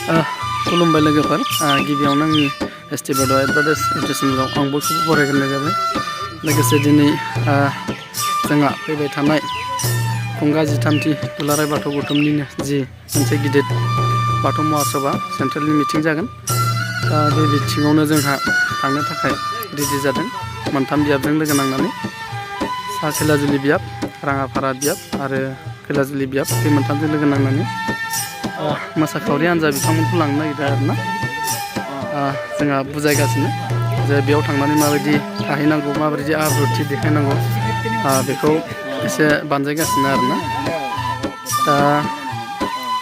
खुलुमबाय लोगोफोर गिबियावनो आंनि S.D Bodo Advertise YouTube चेनेलाव आं बयखौबो बरायग्रोनाय जाबाय लोगोसे दिनै जोंहा फैबाय थानाय खुंगा 13थि दुलाराय बाथौ गौथुमनिनो जि मोनसे गिदिर बाथौ महासभा सेन्ट्रेलनि मिटिं जागोन बे मिटिङावनो जोंहा थांनो थाखाय रेडि जादों मोनथाम बियाबजों लोगो नांनानै सा खैलाजुलि बियाब राङाफारा बियाब आरो खैलाजुलि बियाब बे मोनथामजों लोगो नांनानै मोसाखावरि हान्जा बिथांमोनखौ लांनो नागिरदों आरोना जोंहा बुजायगासिनो जे बेयाव थांनानै माबायदि थाहैनांगौ माबायदि आब्रुथि देखायनांगौ बेखौ एसे बानजायगासिनो आरोना दा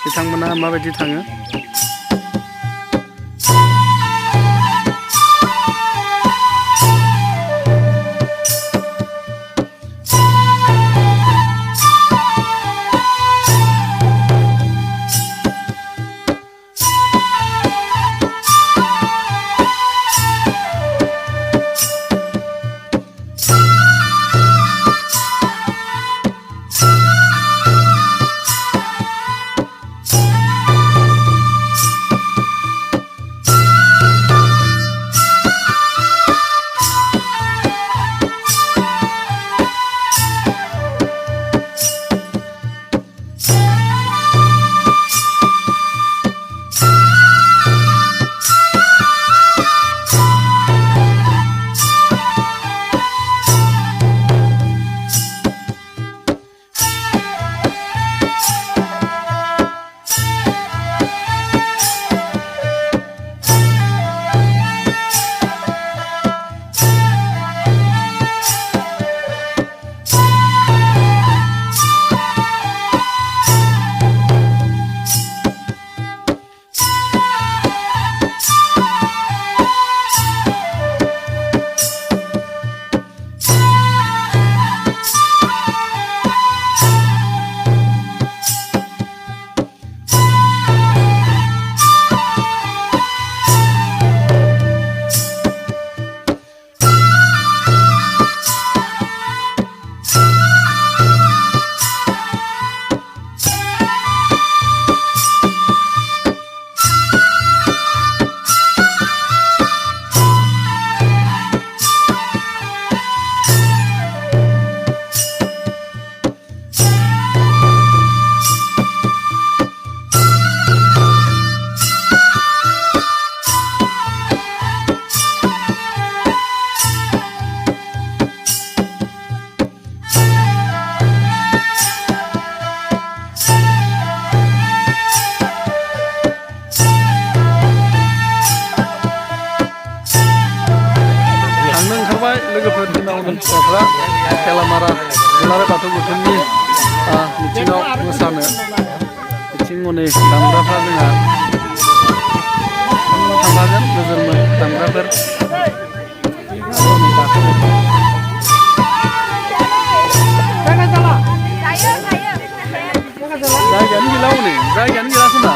बिथांमोना माबायदि थाङो लोगोफोर दिनाव फिसाफ्रा खेलामारा दुलाराय बाथौ गौथुमनि मिटिङाव मोसानो मिटिं हनै दामग्राफ्रा जोंहा थांफागोन नोजोर दामग्राफोर जायगायानो गैला हनै जायगायानो गैला खोमा